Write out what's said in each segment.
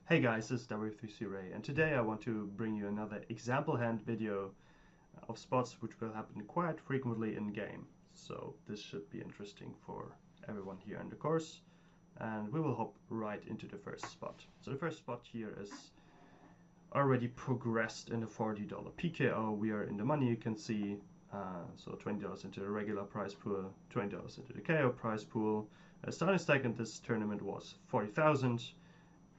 Hey guys, this is W3C Ray, and today I want to bring you another example hand video of spots which will happen quite frequently in game. So this should be interesting for everyone here in the course, and we will hop right into the first spot. So the first spot here is already progressed in the $40 PKO. We are in the money, you can see, so $20 into the regular prize pool, $20 into the KO prize pool. Starting stake in this tournament was 40,000.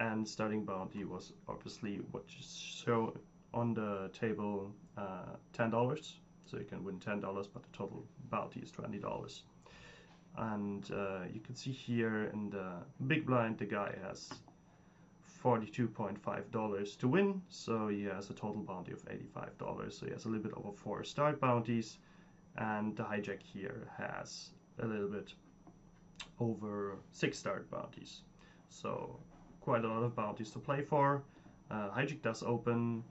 And starting bounty was obviously what you show on the table, $10. So you can win $10, but the total bounty is $20. And you can see here in the big blind, the guy has $42.5 to win, so he has a total bounty of $85. So he has a little bit over 4 start bounties, and the hijack here has a little bit over 6 start bounties. So quite a lot of bounties to play for. Hijack does open.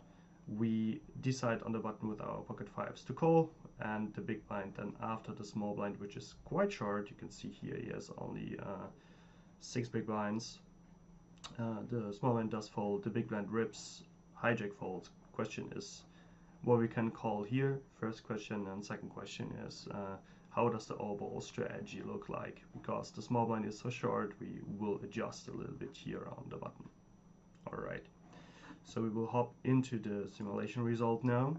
We decide on the button with our pocket fives to call, and the big blind then after the small blind, which is quite short. You can see here he has only 6 big blinds. The small blind does fold, the big blind rips, hijack folds. Question is what we can call here. First question, and second question is how does the overall strategy look like? Because the small blind is so short, we will adjust a little bit here on the button. Alright, so we will hop into the simulation result now,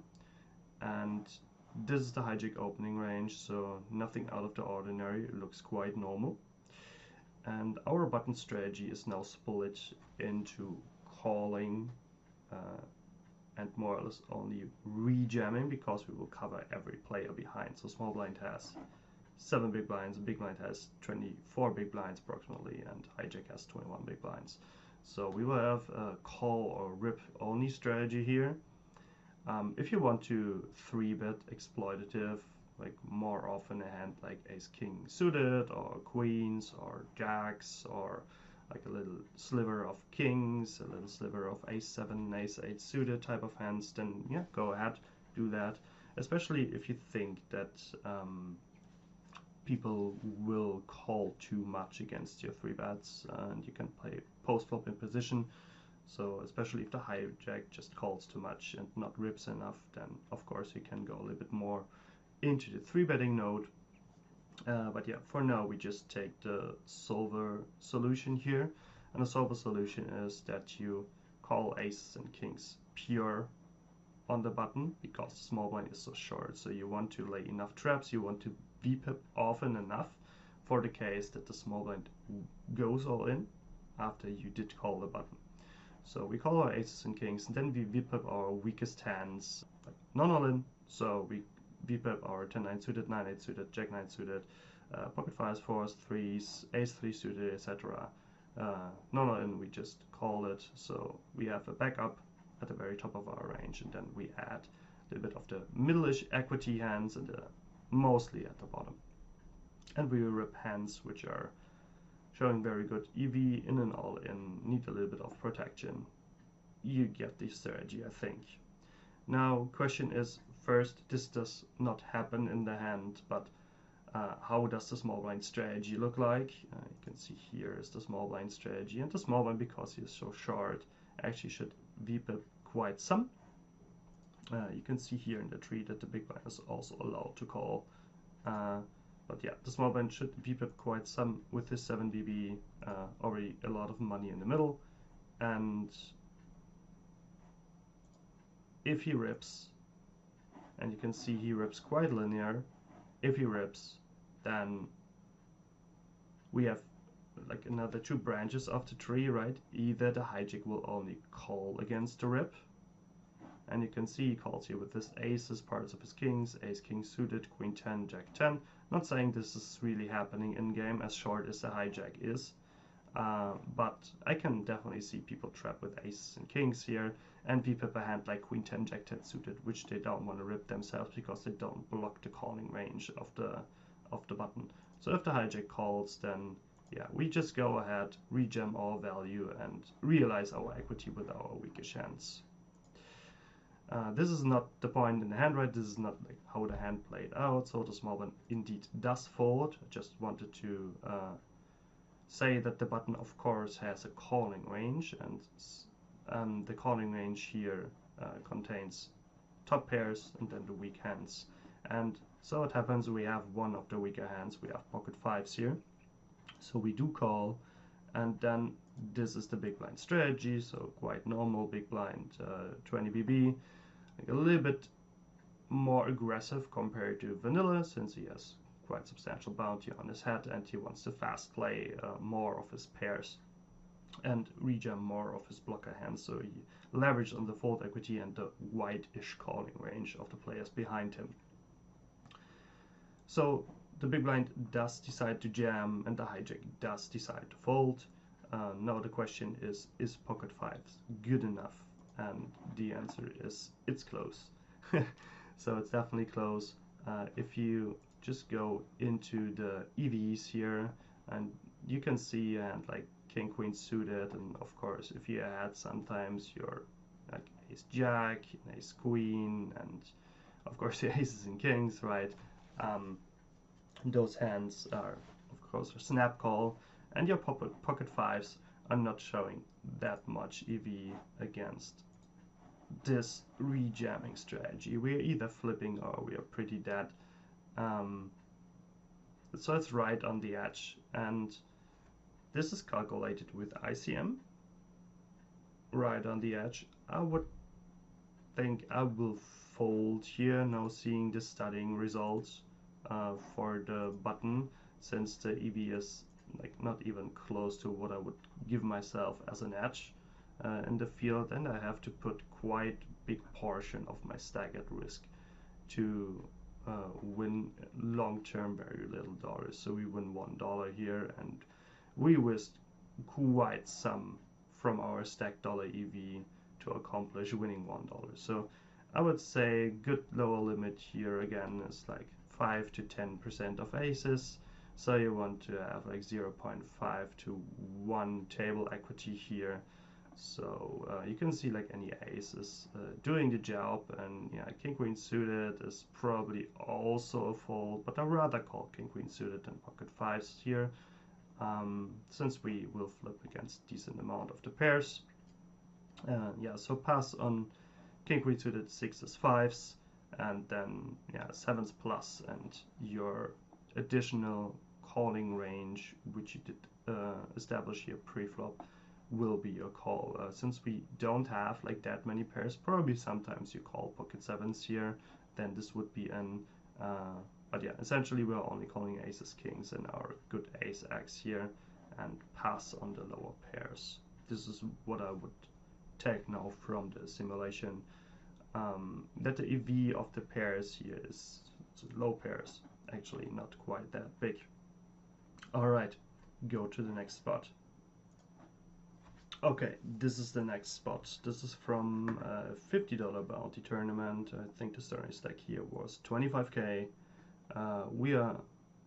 and this is the hijack opening range, so nothing out of the ordinary. It looks quite normal. And our button strategy is now split into calling and more or less only rejamming, because we will cover every player behind. So small blind has 7 big blinds, big blind has 24 big blinds approximately, and hijack has 21 big blinds. So we will have a call or rip only strategy here. If you want to 3-bet exploitative, like more often a hand like ace king suited or queens or jacks, or like a little sliver of kings, a little sliver of ace-7, ace-8 suited type of hands, then yeah, go ahead, do that. Especially if you think that people will call too much against your 3-bets, and you can play post-flop in position. So especially if the hijack just calls too much and not rips enough, then of course you can go a little bit more into the 3-betting node. But yeah, for now we just take the solver solution here, and the solver solution is that you call aces and kings pure on the button, because the small blind is so short. So you want to lay enough traps, you want to VPIP often enough for the case that the small blind goes all in after you did call the button. So we call our aces and kings, and then we VPIP our weakest hands, like non all in. So we VPIP our 10-9 suited, 9-8 suited, jack-9 suited, pocket fives, fours, threes, ace-3 suited, etc. Non all in, we just call it. So we have a backup at the very top of our range, and then we add a little bit of the middle-ish equity hands and mostly at the bottom. And we rip hands which are showing very good EV in and all in, need a little bit of protection. You get the strategy, I think. Now, question is, first, this does not happen in the hand, but how does the small blind strategy look like? You can see here is the small blind strategy, and the small blind, because he is so short, actually should VPIP quite some. You can see here in the tree that the big blind is also allowed to call. But yeah, the small blind should VPIP quite some with his 7 BB, already a lot of money in the middle. And if he rips, and you can see he rips quite linear, if he rips, then we have like another 2 branches of the tree, right? Either the hijack will only call against the rip, and you can see he calls here with his aces, parts of his kings, ace king suited, queen 10, jack 10. Not saying this is really happening in game, as short as the hijack is, but I can definitely see people trap with aces and kings here, and VPIP a hand like queen 10, jack 10 suited, which they don't want to rip themselves because they don't block the calling range of the button. So if the hijack calls, then yeah, we just go ahead, rejam our value, and realize our equity with our weakish hands. This is not the point in the hand, right? This is not like how the hand played out. So the small one indeed does fold. I just wanted to say that the button of course has a calling range, and the calling range here contains top pairs and then the weak hands. And so it happens we have one of the weaker hands, we have pocket fives here, so we do call, and then this is the big blind strategy, so quite normal big blind 20 BB, like a little bit more aggressive compared to vanilla, since he has quite substantial bounty on his head and he wants to fast play more of his pairs and rejam more of his blocker hands, so he leveraged on the fold equity and the wide-ish calling range of the players behind him. So the big blind does decide to jam and the hijack does decide to fold. Now the question is pocket fives good enough? And the answer is it's close. So it's definitely close. If you just go into the EVs here, and you can see and like king queen suited, and of course if you add sometimes your like ace jack, ace queen, and of course your aces and kings, right? Those hands are of course a snap call, and your pocket fives are not showing that much EV against this rejamming strategy. We're either flipping or we are pretty dead. So it's right on the edge, and this is calculated with ICM right on the edge. I would think I will fold here, now seeing the studying results for the button, since the EV is like not even close to what I would give myself as an edge in the field, and I have to put quite big portion of my stack at risk to win long-term very little dollars. So we win $1 here, and we risked quite some from our stack dollar EV to accomplish winning $1. So I would say good lower limit here again is like 5 to 10% of aces. So you want to have like 0.5 to 1 table equity here. So you can see like any ace is doing the job, and yeah, king queen suited is probably also a fold, but I'd rather call king queen suited than pocket fives here, since we will flip against decent amount of the pairs. Yeah, so pass on king queen suited, sixes, fives, and then yeah, sevens plus, and your additional calling range, which you did establish here pre-flop, will be your call. Since we don't have like that many pairs, probably sometimes you call pocket sevens here, then this would be an but yeah, essentially we're only calling aces, kings, and our good ace x here, and pass on the lower pairs. This is what I would take now from the simulation, that the EV of the pairs here is low pairs, actually not quite that big. Alright, go to the next spot. Okay, this is the next spot. This is from a $50 bounty tournament. I think the starting stack here was 25k. We are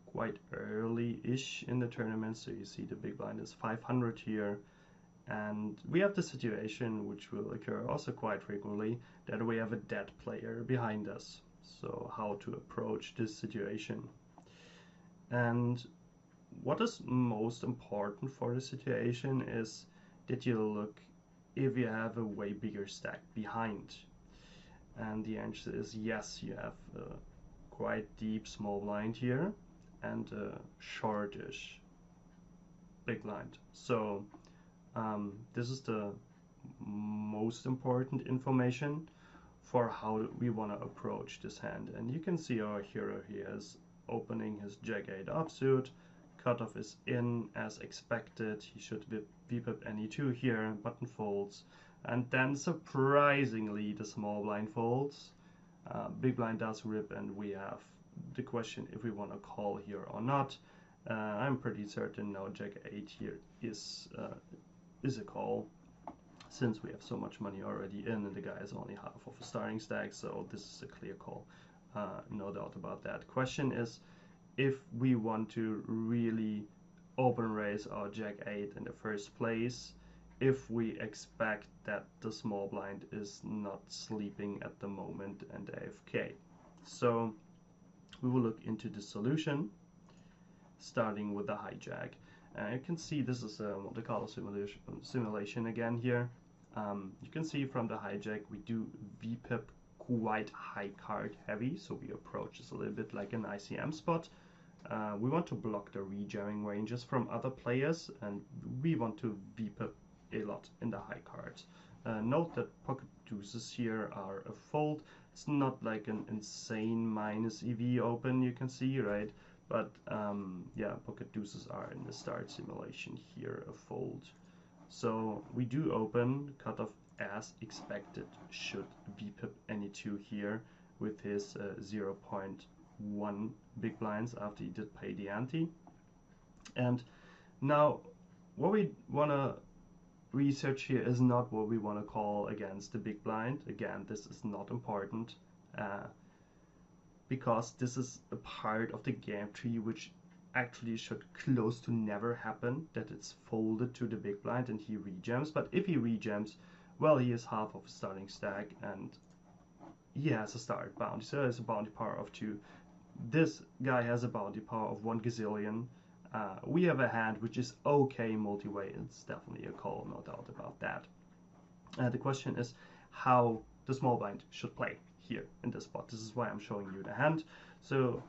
quite early-ish in the tournament, so you see the big blind is 500 here. And we have the situation, which will occur also quite frequently, that we have a dead player behind us. So how to approach this situation. And what is most important for the situation is that you look if you have a way bigger stack behind. And the answer is yes, you have a quite deep small blind here and a shortish big blind. So this is the most important information for how we want to approach this hand. And you can see our hero here is opening his jack-8 offsuit. Cutoff is in as expected. He should VPIP any 2 here, button folds, and then surprisingly the small blind folds. Big blind does rip, and we have the question if we want to call here or not. I'm pretty certain now jack-8 here is a call, since we have so much money already in and the guy is only half of a starting stack, so this is a clear call, no doubt about that. Question is if we want to really open raise our jack-8 in the first place, if we expect that the small blind is not sleeping at the moment and AFK. So we will look into the solution, starting with the hijack. You can see this is a Monte Carlo simulation again here. You can see from the hijack we do VPIP quite high card heavy, so we approach this a little bit like an ICM spot. We want to block the rejamming ranges from other players, and we want to VPIP a lot in the high cards. Note that pocket deuces here are a fold. It's not like an insane minus EV open, you can see, right? But yeah, pocket deuces are in the start simulation here a fold. So we do open, cutoff as expected should VPIP any two here with his 0.1 big blinds after he did pay the ante. And now what we want to research here is not what we want to call against the big blind. Again, this is not important because this is a part of the game tree which actually should close to never happen, that it's folded to the big blind and he rejams. But if he rejams, well, he is half of a starting stack and he has a start bounty, so there's a bounty power of 2. This guy has a bounty power of 1 gazillion. We have a hand which is okay multi-way. It's definitely a call, no doubt about that. The question is how the small blind should play here in this spot. This is why I'm showing you the hand. So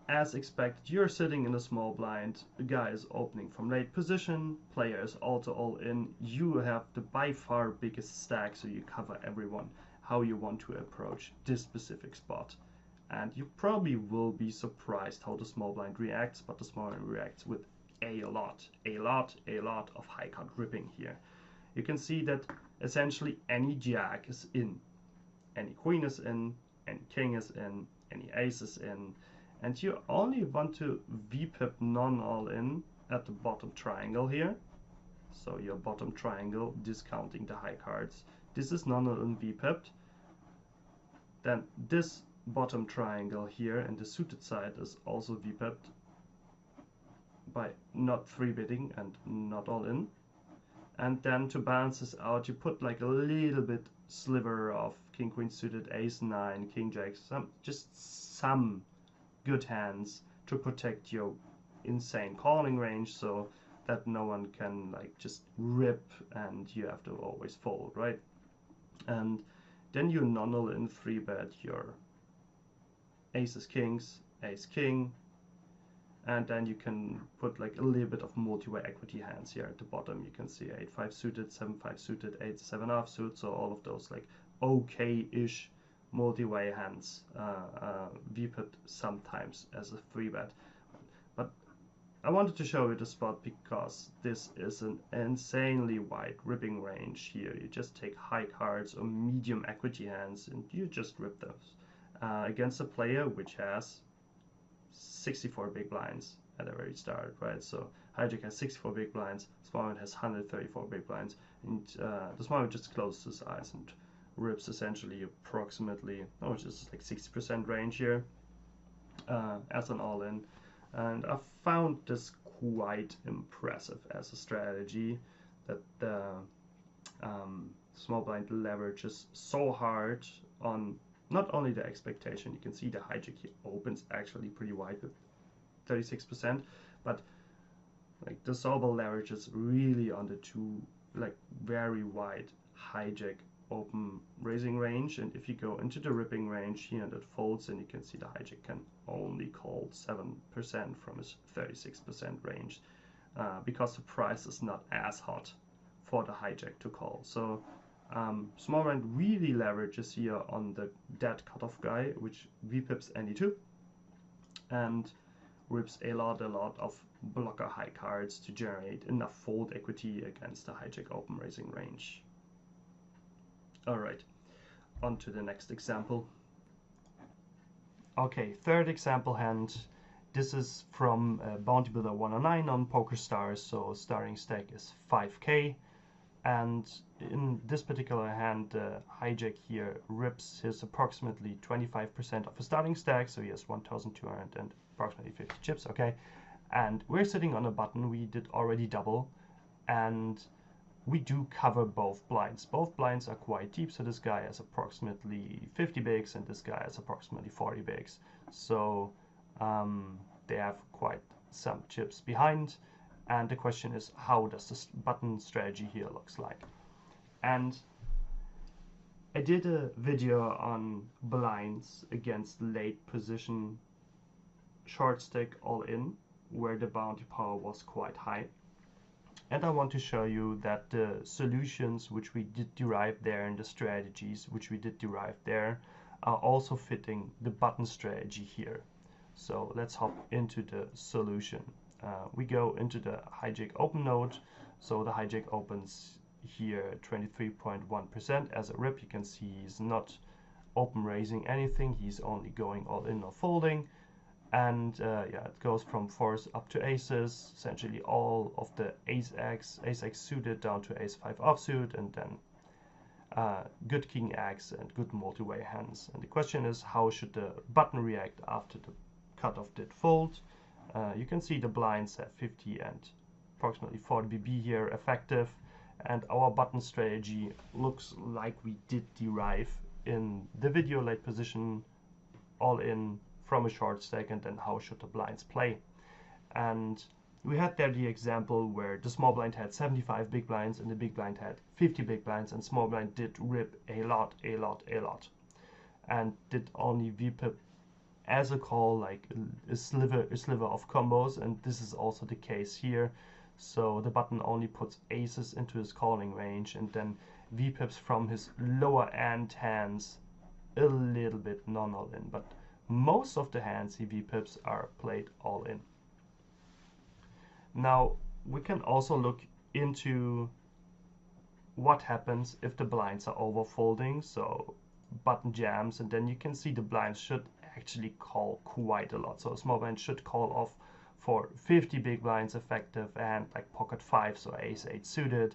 as expected, you're sitting in a small blind, the guy is opening from late position, player is also all in, you have the by far biggest stack, so you cover everyone how you want to approach this specific spot. And you probably will be surprised how the small blind reacts, but the small blind reacts with a lot of high card ripping here. You can see that essentially any jack is in, any queen is in, any king is in, any ace is in, and you only want to VPIP non-all-in at the bottom triangle here. So your bottom triangle discounting the high cards. This is non-all-in VPIP'd. Then this bottom triangle here and the suited side is also VPIP'd by not 3-bidding and not all in. And then to balance this out, you put like a little bit sliver of king queen suited, ace 9, king jack, some good hands to protect your insane calling range, so that no one can like just rip and you have to always fold, right? And then you non-all in 3-bet your aces kings, ace king, and then you can put like a little bit of multi-way equity hands here at the bottom. You can see 8-5 suited, 7-5 suited, 8-7 offsuit, so all of those like okay-ish multi-way hands VPIP sometimes as a 3-bet. But I wanted to show you the spot because this is an insanely wide ripping range here. You just take high cards or medium equity hands and you just rip those against a player which has 64 big blinds at the very start, right? So hijack has 64 big blinds, smallmount has 134 big blinds, and the smallmount just closes his eyes and rips essentially approximately, just like 60% range here as an all-in. And I found this quite impressive as a strategy, that the small blind leverages so hard on not only the expectation. You can see the hijack here opens actually pretty wide with 36%, but like the solver leverages really on the two like very wide hijack open raising range, and if you go into the ripping range here that folds, and you can see the hijack can only call 7% from his 36% range because the price is not as hot for the hijack to call. So small blind really leverages here on the dead cutoff guy, which VPIPs any two, and rips a lot of blocker high cards to generate enough fold equity against the hijack open raising range. Alright, on to the next example. Okay, third example hand. This is from Bounty Builder 109 on PokerStars, so starting stake is 5k, and in this particular hand the hijack here rips his approximately 25% of a starting stack, so he has 1200 and approximately 50 chips, okay, and we're sitting on a button. We did already double, and we do cover both blinds. Both blinds are quite deep, so this guy has approximately 50 bigs and this guy has approximately 40 bigs. So they have quite some chips behind, And the question is, how does this button strategy here looks like? And I did a video on blinds against late position short stack all in, where the bounty power was quite high. And I want to show you that the solutions which we did derive there and the strategies which we did derive there are also fitting the button strategy here. So let's hop into the solution. We go into the hijack open node. So the hijack opens here 23.1% as a rip. You can see he's not open raising anything. He's only going all in or folding. And yeah, it goes from fours up to aces, essentially all of the ace X suited down to ace 5 offsuit, and then good king X and good multi-way hands. And the question is, how should the button react after the cutoff did fold? You can see the blinds have 50 and approximately 40 BB here effective, and our button strategy looks like we did derive in the video late position all in from a short stack, and then how should the blinds play. And we had there the example where the small blind had 75 big blinds and the big blind had 50 big blinds, and small blind did rip a lot, and did only VPIP as a call, like a sliver of combos, and this is also the case here. So the button only puts aces into his calling range and then VPIPs from his lower end hands a little bit non-all in, but most of the hands he VPIPs are played all in. Now we can also look into what happens if the blinds are overfolding. So button jams, and then you can see the blinds should actually call quite a lot. So a small blind should call off for 50 big blinds effective and like pocket 5, so ace 8 suited.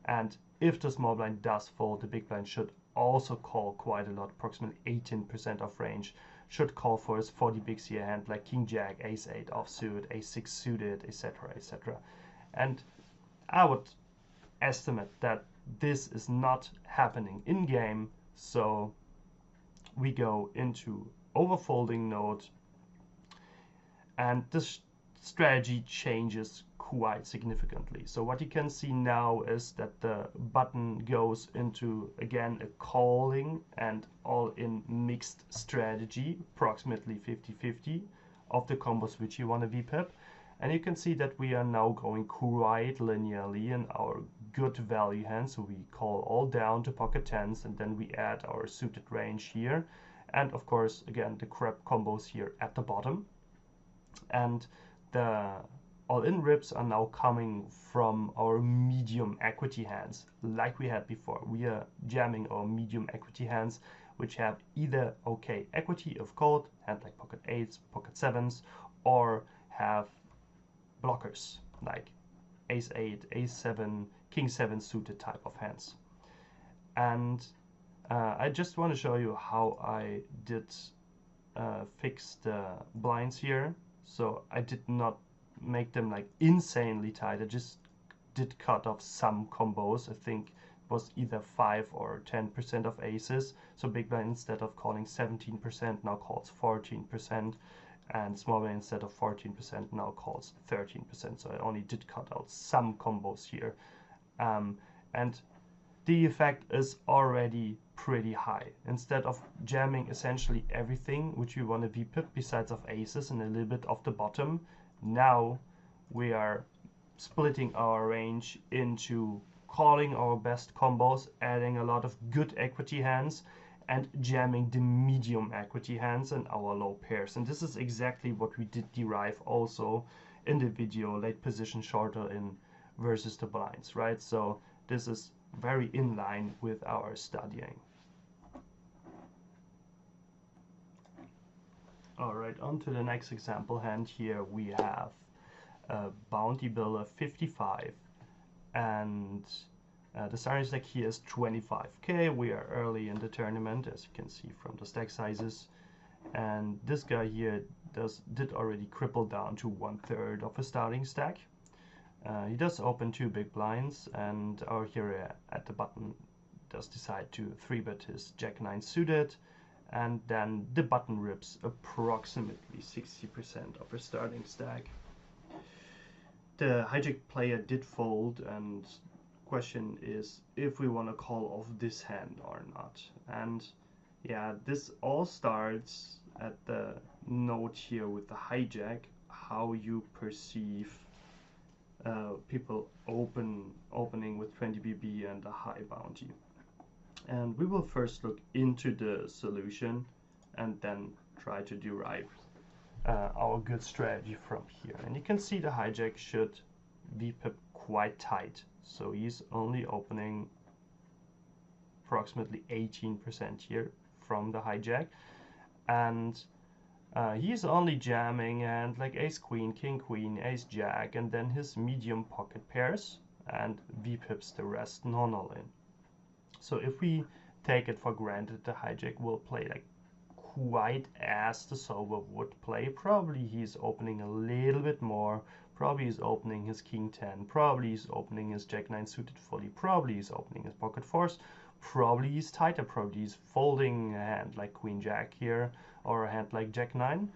And if the small blind does fold, the big blind should also call quite a lot, approximately 18% of range should call for his 40 bigs here hand, like king jack, ace 8 offsuit, ace 6 suited, etc., etc. And I would estimate that this is not happening in game, so we go into overfolding node, and this strategy changes quite significantly. So what you can see now is that the button goes into, again, a calling and all-in mixed strategy, approximately 50-50 of the combos which you want to VPIP. And you can see that we are now going quite linearly in our good value hands. So we call all down to pocket tens, and then we add our suited range here. And of course, again, the crap combos here at the bottom. And the all-in rips are now coming from our medium equity hands, like we had before. We are jamming our medium equity hands, which have either okay equity of cold, hand like pocket 8s, pocket 7s, or have blockers, like ace 8, ace 7, king 7 suited type of hands. And I just want to show you how I did fix the blinds here. So I did not make them like insanely tight. I just did cut off some combos. I think it was either 5 or 10% of aces. So big blind, instead of calling 17%, now calls 14%, and small blind, instead of 14%, now calls 13%. So I only did cut out some combos here, and the effect is already pretty high. Instead of jamming essentially everything which we want to VPIP besides of aces and a little bit of the bottom, now we are splitting our range into calling our best combos, adding a lot of good equity hands, and jamming the medium equity hands and our low pairs. And this is exactly what we did derive also in the video late position shorter in versus the blinds, right? So this is very in line with our studying. Alright, on to the next example hand. Here we have a bounty builder 55, and the starting stack here is 25k. We are early in the tournament, as you can see from the stack sizes, and this guy here did already cripple down to 1/3 of a starting stack. He does open 2 big blinds, and our hero at the button does decide to 3-bet his jack 9 suited, and then the button rips approximately 60% of a starting stack. the hijack player did fold, and question is if we want to call off this hand or not. And yeah, this all starts at the note here with the hijack, how you perceive people opening with 20 BB and a high bounty. And we will first look into the solution and then try to derive our good strategy from here. And you can see the hijack should VPIP quite tight, so he's only opening approximately 18% here from the hijack, and he's only jamming and like ace queen, king queen, ace jack, and then his medium pocket pairs, and VPIPs the rest non-all in. So if we take it for granted the hijack will play like quite as the solver would play, probably he's opening a little bit more, probably he's opening his king 10, probably he's opening his jack 9 suited fully, probably he's opening his pocket fours, probably he's tighter, probably he's folding a hand like queen jack here or a hand like jack 9.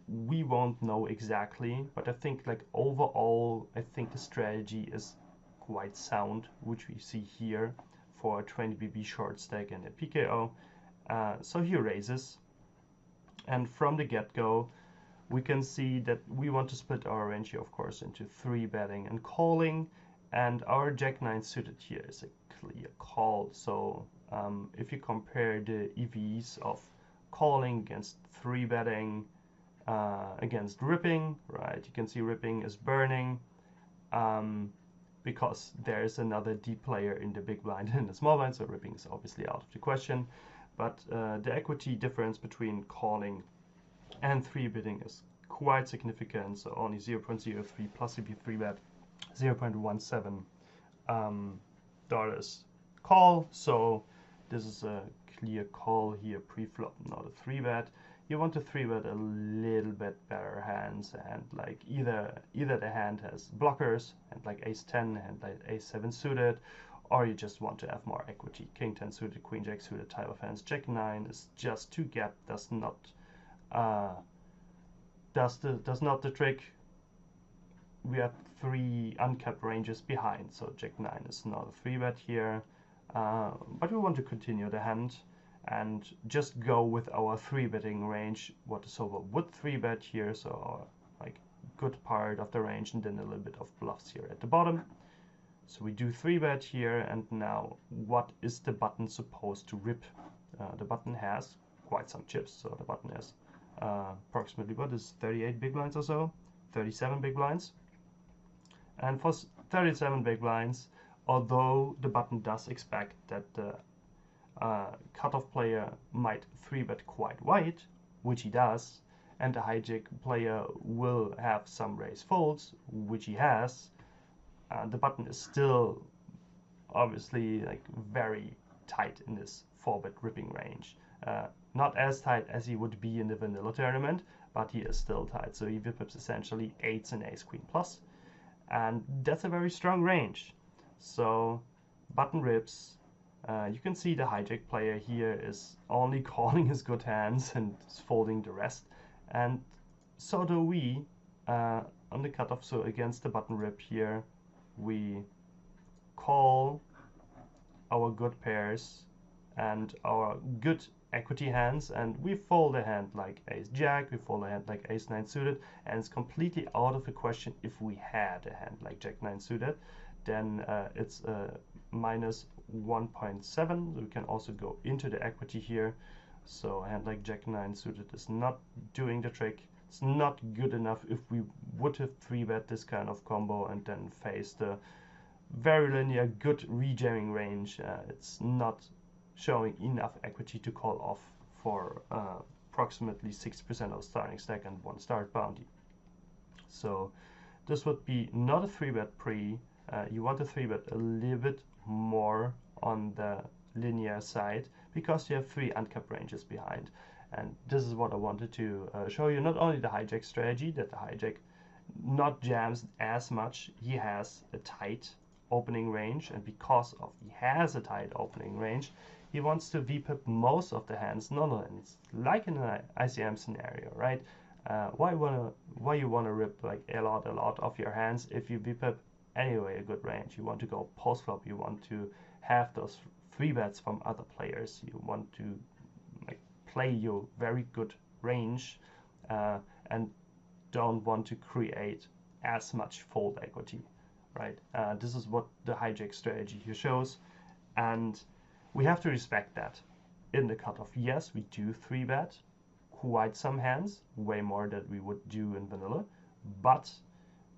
We won't know exactly, but I think like overall I think the strategy is quite sound, which we see here for a 20 BB short stack and a PKO. So he raises, and from the get-go we can see that we want to split our range here, of course, into 3 betting and calling, and our jack 9 suited here is a clear call. So if you compare the EVs of calling against 3 betting against ripping, right, you can see ripping is burning because there is another deep player in the big blind and the small blind, so ripping is obviously out of the question. But the equity difference between calling and 3-betting is quite significant, so only 0.03 plus if you 3-bet 0.17 dollars call. So this is a clear call here pre-flop, not a 3-bet. You want to 3-bet a little bit better hands, and like either the hand has blockers and like ace 10 and like ace 7 suited, or you just want to have more equity. King 10 suited, queen jack suited type of hands. Jack 9 is just too gap, does not the trick. We have 3 uncapped ranges behind, so jack 9 is not a 3-bet here, but we want to continue the hand and just go with our 3-betting range, what the solver would 3-bet here, so our like good part of the range, and then a little bit of bluffs here at the bottom. So we do 3-bet here, and now what is the button supposed to rip? The button has quite some chips, so the button has approximately, what is 38 big blinds or so? 37 big blinds. And for 37 big blinds, although the button does expect that the cutoff player might 3-bet quite wide, which he does, and the hijack player will have some raise folds, which he has, the button is still obviously like very tight in this 4-bet ripping range. Not as tight as he would be in the vanilla tournament, but he is still tight. So he VPIPs essentially 8s and ace queen plus, and that's a very strong range. So button rips. You can see the hijack player here is only calling his good hands and is folding the rest, and so do we on the cutoff. So against the button rip here, we call our good pairs and our good equity hands, and we fold a hand like ace jack, we fold a hand like ace 9 suited, and it's completely out of the question if we had a hand like jack 9 suited, then it's minus 1.7. We can also go into the equity here, so a hand like jack 9 suited is not doing the trick. It's not good enough if we would have 3-bet this kind of combo and then face the very linear good rejamming range. It's not showing enough equity to call off for approximately 60% of starting stack and 1 start bounty. So this would be not a 3-bet pre. You want to 3-bet a little bit more on the linear side because you have 3 uncapped ranges behind. And this is what I wanted to show you. Not only the hijack strategy, that the hijack not jams as much, he has a tight opening range, and because of he has a tight opening range, he wants to VPIP most of the hands non-all, and it's like in an ICM scenario, right? Why you wanna rip like a lot of your hands if you VPIP anyway a good range? You want to go post flop. You want to have those free bets from other players. You want to like play your very good range, and don't want to create as much fold equity, right? This is what the hijack strategy here shows, and we have to respect that. In the cutoff, yes, we do 3-bet quite some hands, way more than we would do in vanilla, but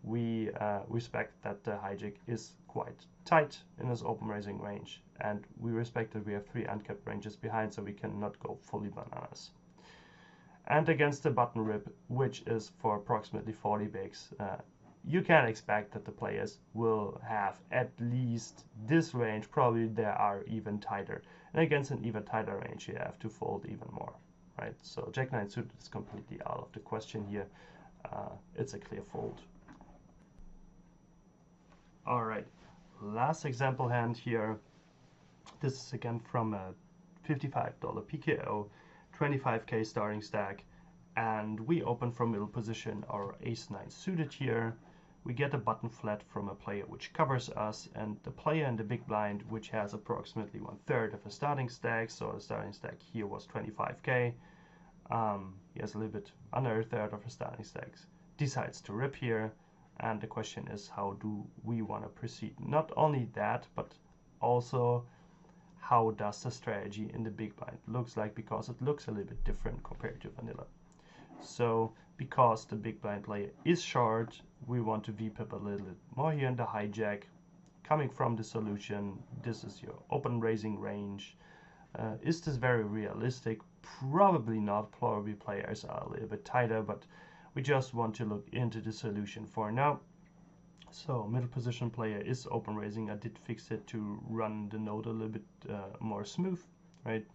we respect that the hijack is quite tight in his open raising range, and we respect that we have 3 uncapped ranges behind, so we cannot go fully bananas. And against the button rip, which is for approximately 40 bigs, you can expect that the players will have at least this range. Probably they are even tighter, and against an even tighter range you have to fold even more, right? So Jack 9 suited is completely out of the question here. It's a clear fold. All right, last example hand here. This is again from a $55 PKO, 25k starting stack, and we open from middle position our ace-9 suited here. We get a button flat from a player which covers us, and the player in the big blind, which has approximately 1/3 of a starting stack, so the starting stack here was 25k, he has a little bit under a third of a starting stacks, decides to rip here, and the question is, how do we want to proceed? Not only that, but also how does the strategy in the big blind looks like, because it looks a little bit different compared to vanilla. So because the big blind player is short, we want to VPIP a little bit more here in the hijack. Coming from the solution, this is your open raising range. Is this very realistic? Probably not. Probably players are a little bit tighter, but we just want to look into the solution for now. So middle position player is open raising. I did fix it to run the node a little bit more smooth, right?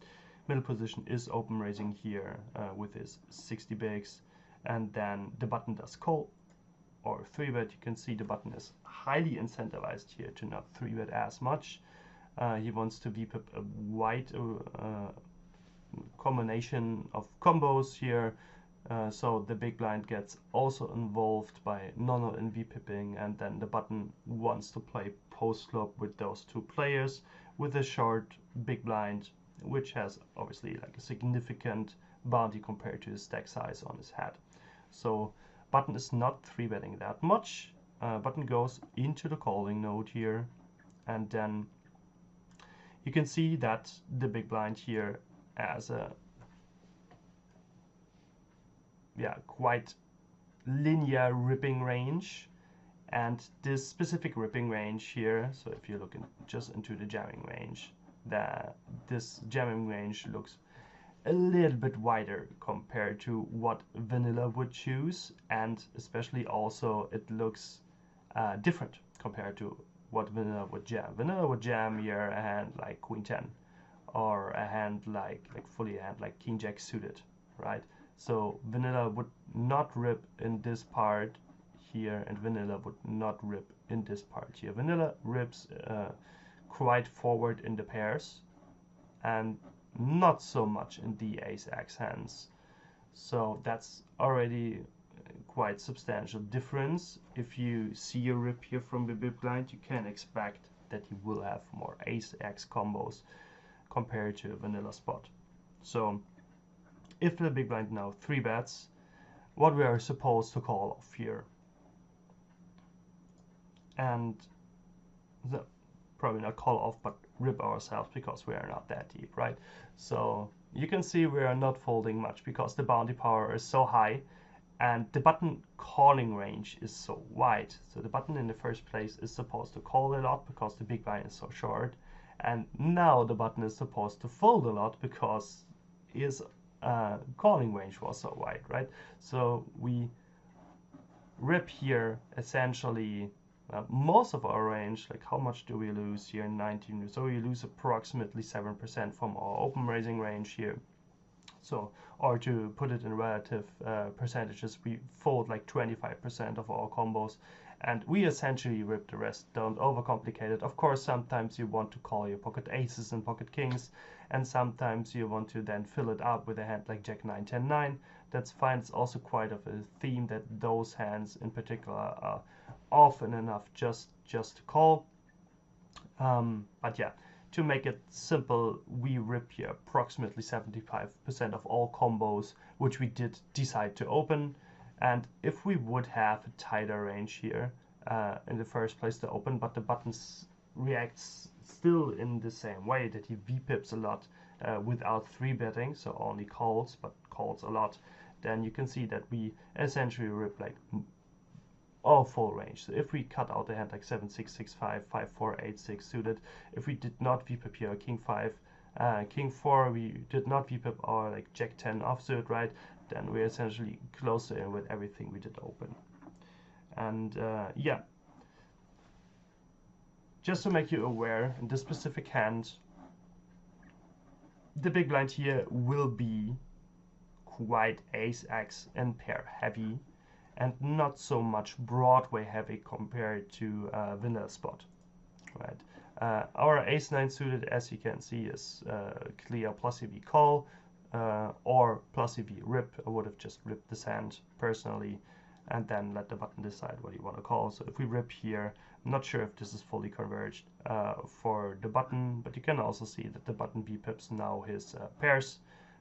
Middle position is open raising here with his 60 bigs, and then the button does call or 3-bet. You can see the button is highly incentivized here to not 3-bet as much. He wants to VPIP a wide combination of combos here. So the big blind gets also involved by non-all in VPIPing, and then the button wants to play post flop with those two players with a short big blind, which has obviously like a significant bounty compared to his stack size on his head. So button is not 3-betting that much. Button goes into the calling node here, and then you can see that the big blind here has a quite linear ripping range, and this specific ripping range here, so if you look just into the jamming range, this jamming range looks a little bit wider compared to what vanilla would choose, and especially also it looks different compared to what vanilla would jam. Vanilla would jam here a hand like Queen 10, or a hand like fully a hand like King Jack suited, right? So vanilla would not rip in this part here, and vanilla would not rip in this part here. Vanilla rips quite forward in the pairs, and not so much in the ace-x hands. So that's already quite substantial difference. If you see a rip here from the big blind, you can expect that he will have more ace-x combos compared to a vanilla spot. So if the big blind now 3-bets, what we are supposed to call off here, and probably not call off, but rip ourselves, because we are not that deep, right? So you can see we are not folding much because the bounty power is so high, and the button calling range is so wide. So the button in the first place is supposed to call a lot because the big blind is so short, and now the button is supposed to fold a lot because his calling range was so wide, right? So we rip here essentially most of our range. Like, how much do we lose here? 19. So we lose approximately 7% from our open raising range here. So, or to put it in relative percentages, we fold like 25% of our combos, and we essentially rip the rest. Don't overcomplicate it. Of course, sometimes you want to call your pocket aces and pocket kings, and sometimes you want to then fill it up with a hand like Jack 9, 10, 9. That's fine. It's also quite of a theme that those hands in particular are often enough just to call. But yeah, to make it simple, we rip here approximately 75% of all combos which we did decide to open. And if we would have a tighter range here in the first place to open, but the button reacts still in the same way, that he V-pips a lot without 3-betting, so only calls, but calls a lot, then you can see that we essentially rip like all full range. So if we cut out a hand like 7, 6, 6, 5, 5, 4, 8, 6 suited, if we did not V-pip here King 5, King 4, we did not V-pip our like Jack 10 offsuit, right? Then we're essentially closer in with everything we did open. And yeah, just to make you aware, in this specific hand, the big blind here will be quite ace-x and pair heavy, and not so much Broadway heavy compared to vanilla spot, right? Our ace-9 suited, as you can see, is clear plus EV call or plus EV rip. I would have just ripped this hand personally and then let the button decide what you want to call. So if we rip here, I'm not sure if this is fully converged for the button, but you can also see that the button V-pips now his pairs.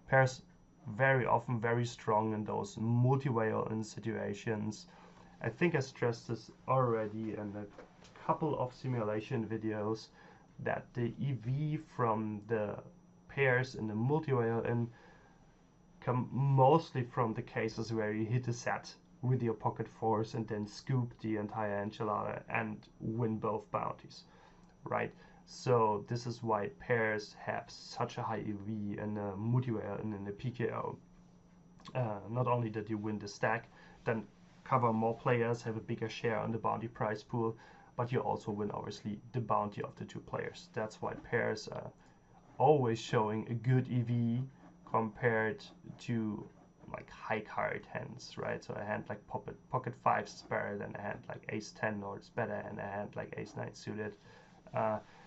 Pairs very often very strong in those multi-whale-in situations. I think I stressed this already in a couple of simulation videos, that the EV from the pairs in the multi-whale-in come mostly from the cases where you hit a set with your pocket fours and then scoop the entire enchilada and win both bounties, right? So this is why pairs have such a high EV in the multi-whale and in the PKO. Not only that you win the stack, then cover more players, have a bigger share on the bounty prize pool, but you also win obviously the bounty of the 2 players. That's why pairs are always showing a good EV compared to like high card hands, right? So a hand like pocket 5 is better than a hand like ace 10, or it's better than a hand like ace 9 suited.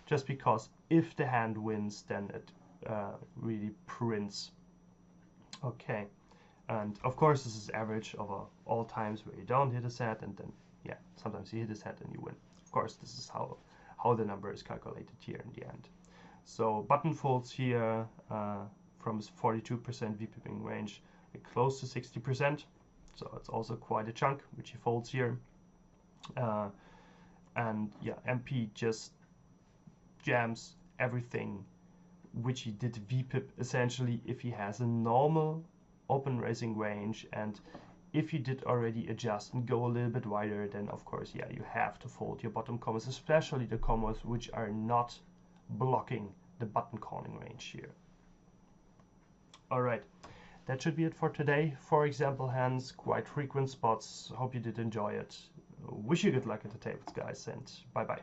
Just because if the hand wins, then it really prints. Okay, and of course this is average over all times where you don't hit a set, and then yeah, sometimes you hit a set and you win. Of course, this is how the number is calculated here in the end. So button folds here from 42% V-pipping range, close to 60%. So it's also quite a chunk which he folds here. And yeah, MP just jams everything which he did V-pip essentially if he has a normal open raising range, and if you did already adjust and go a little bit wider, then of course, yeah, you have to fold your bottom combos, especially the combos which are not blocking the button calling range here. Alright, that should be it for today. For example hands, quite frequent spots. Hope you did enjoy it. Wish you good luck at the tables, guys, and bye bye.